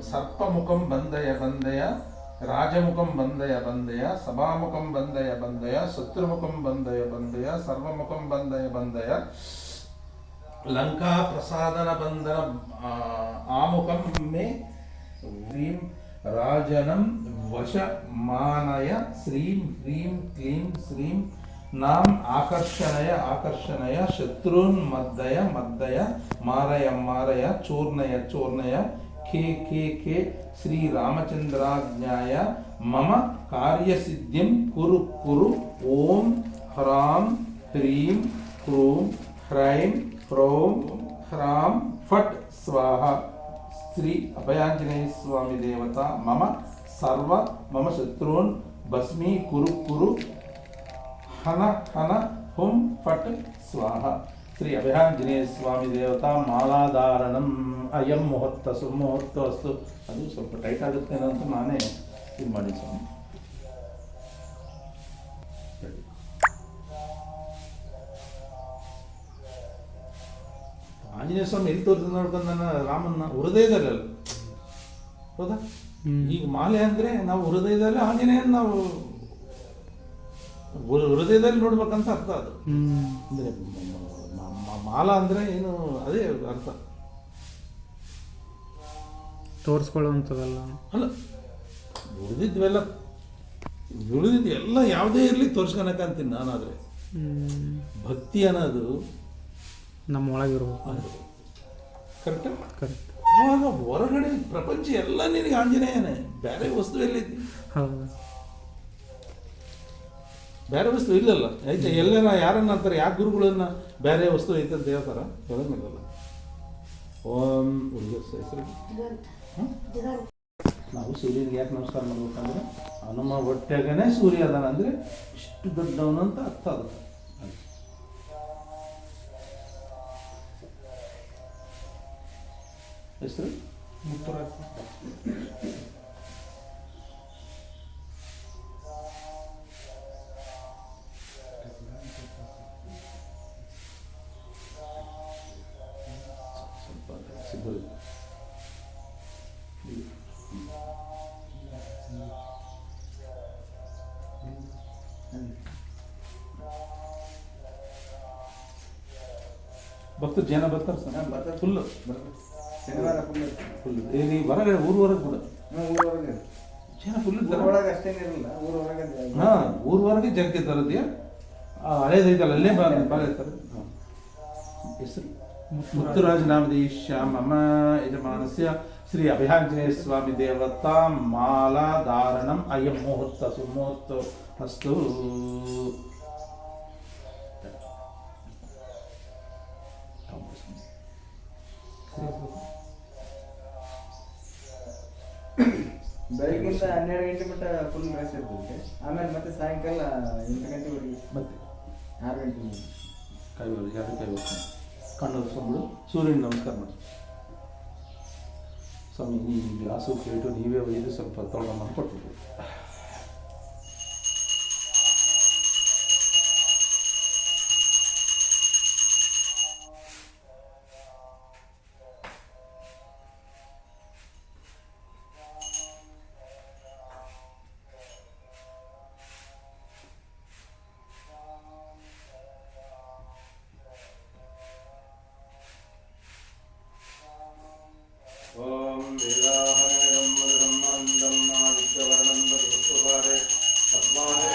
ಸರ್ಪಮುಖಂ ಬಂದಯ ಬಂದಯ ರಾಜಮುಖಂ ಬಂದಯ ಬಂದಯ ಸಭಾಮುಖಂ ಬಂದಯ ಬಂದಯ ಶತ್ರುಮುಖಂ ಬಂದಯ ಬಂದಯ ಸರ್ವಮುಖಂ ಬಂದಯ ಬಂದಯ ಲಂಕಾ ಪ್ರಸಾದನ ಬಂದನ ಆಮುಖಂ ಮೇ ಹ್ರೀಂ ರಾಜನಂ ವಶಮಾನಯ ಶ್ರೀಂ ಹ್ರೀಂ ಕ್ಲೀಂ ಶ್ರೀಂ ನಾಂ ಆಕರ್ಷಣಯ ಆಕರ್ಷಣಯ ಶತ್ರುನ್ ಮದ್ದಯ ಮದ್ದಯ ಮಾರಯ ಮಾರಯ ಚೂರ್ಣಯ ಚೂರ್ಣಯ ಖೇ ಖೇ ಖೇ ಶ್ರೀರಾಮಚಂದ್ರಾಜ್ಞಾಯ ಮಮ ಕಾರ್ಯಸಿದ್ಧಿಂ ಕುರು ಕುರು ಓಂ ಹ್ರಾಂ ಹ್ರೀಂ ಕ್ರೂಂ ಹ್ರೈಂ ಹ್ರೌಂ ಹ್ರಾಂ ಫಟ್ ಸ್ವಾಹ ಶ್ರೀ ಅಭಯಾಂಜನೇಯ ಸ್ವಾಮಿ ದೇವತಾ ಮಮ ಸರ್ವ ಮಮ ಶತ್ರುನ್ ಭಸ್ಮೀ ಕುರು ಕುರು ಹನ ಹನ ಹುಂ ಫಟ್ ಸ್ವಾಹ ಶ್ರೀ ಅಭಯಾಂಜನೇಯ ಸ್ವಾಮಿ ದೇವತಾ ಮಾಲಾಧಾರಣಂ ಅಯಂ ಮುಹೂರ್ತ ಸುಮುಹೂರ್ತ ಅಸ್ತು. ಅದು ಸ್ವಲ್ಪ ಟೈಟ್ ಆಗುತ್ತೆ ಅಂತ ನಾನೇ ಇದು ಮಾಡಿ ಸ್ವಾಮಿ. ಆಂಜನೇಯ ಸ್ವಾಮಿ ಎಲ್ಲಿ ತೋರಿಸಿದ ನೋಡ್ಕೊಂಡು ನನ್ನ ರಾಮನ್ನ ಹೃದಯದಲ್ಲಿ ಹೌದಾ. ಈಗ ಮಾಲೆ ಅಂದರೆ ನಾವು ಹೃದಯದಲ್ಲಿ ಆಂಜನೇಯನ ನಾವು ಹೃದಯದಲ್ಲಿ ನೋಡ್ಬೇಕಂತ ಅರ್ಥ. ಅದು ಅಂದರೆ ಮಾಲ ಅಂದರೆ ಏನು ಅದೇ ಅರ್ಥ, ತೋರಿಸ್ಕೊಳ್ಳುವಂಥದ್ದಲ್ಲ ಅಲ್ಲ. ಉಳಿದಿದ್ವೆಲ್ಲ ಎಲ್ಲ ಯಾವುದೇ ಇರಲಿ ತೋರಿಸ್ಕೊಳಕಂತೀನಿ ನಾನಾದರೆ. ಭಕ್ತಿ ಅನ್ನೋದು ನಮ್ಮ ಒಳಗಿರ್ಬೇಕು. Correct correct. ಆವಾಗ ಹೊರಗಡೆ ಪ್ರಪಂಚ ಎಲ್ಲ ನಿನಗೆ ಆಂಜನೇಯನೇ, ಬೇರೆ ವಸ್ತು ಎಲ್ಲಿದೆ? ಹೌದು, ಬೇರೆ ವಸ್ತು ಇಲ್ಲಲ್ಲ. ಆಯ್ತಾ, ಎಲ್ಲನ ಯಾರನ್ನ ಅಂತಾರೆ, ಯಾವ ಗುರುಗಳನ್ನ ಬೇರೆ ವಸ್ತು ಐತೆ ಅಂತ ಹೇಳ್ತಾರ? ಹೇಳಂಗಿಲ್ಲಲ್ಲ. ಓಂ ಹೆಸರು ನಾವು ಸೂರ್ಯನಿಗೆ ಯಾಕೆ ನಮಸ್ಕಾರ ಮಾಡ್ಬೇಕಂದ್ರೆ ನಮ್ಮ ಹೊಟ್ಟೆಗನೇ ಸೂರ್ಯ ಅದಾನ ಅಂದರೆ ಇಷ್ಟು ದೊಡ್ಡವನು ಅಂತ ಅರ್ಥ. ಅದು ಹೆಸರು ಮುತ್ತುರಾಜ. ಭಕ್ತರು ಜನ ಬರ್ತಾರೆ ಸರ್, ಫುಲ್ಲು ಶನಿವಾರ ಫುಲ್ ಇಲ್ಲಿ ಹೊರಗಡೆ ಊರವರೆಗೆ ಕೂಡ ಊರವರೆಗೆ ಜನ ಫುಲ್ ಊರೊಳಗೆ ಅಷ್ಟೇನಿರಲಿಲ್ಲ. ಊರವರೆಗೆ ಹಾಂ, ಊರವರೆಗೆ ಜಗಕ್ಕೆ ತರದ್ಯಾ ಹಳೇದೈತಲ್ಲ ಅಲ್ಲೇ ಬಾಳಿರ್ತಾರೆ. ಹೆಸರು ಮುತ್ತುರಾಜ ನಾಮದೇಶ ಮಮ ಯಜಮಾನಸ್ಯ ಶ್ರೀ ಅಭಯಾಂಜನೇಯ ಸ್ವಾಮಿ ದೇವತಾ ಮಾಲಾ ಧಾರಣಂ ಅಯಂ ಮುಹೂರ್ತ ಸುಮುಹೂರ್ತ ಅಸ್ತು. ಬೆಳಗ್ಗಿಂದ 12 ಗಂಟೆ ಮಟ್ಟ ಫುಲ್ ರೆಸ್ಟ್ ಇರ್ತದೆ. ಆಮೇಲೆ ಮತ್ತೆ ಸಾಯಂಕಾಲ 8 ಗಂಟೆವರೆಗೆ ಮತ್ತೆ 6 ಗಂಟೆ ಕೈವರೆಗೆ ಯಾರು ಕೈ ಹೋಗ್ತಾನೆ ಕಣ್ಣು ಒರೆಸ್ಕೊಂಡ್ಬಿಡು, ಸೂರ್ಯನ ನಮಸ್ಕಾರ ಮಾಡಿ. ಸ್ವಾಮಿ ಈ ಗ್ಲಾಸು ಪ್ಲೇಟು ನೀವೇ ಒಯ್ದು ಸ್ವಲ್ಪ ತೊಗೊಂಡು ಕೊಟ್ಬಿಟ್ಟು. ಓಂ ವೇದಾಹನಂ ಬ್ರಹ್ಮಾಂಡಂ ಆದಿತ್ಯವರ್ಣಂ ಬೃಹಸ್ಪತಿವಾರೆ ಪದ್ಮಾರೆ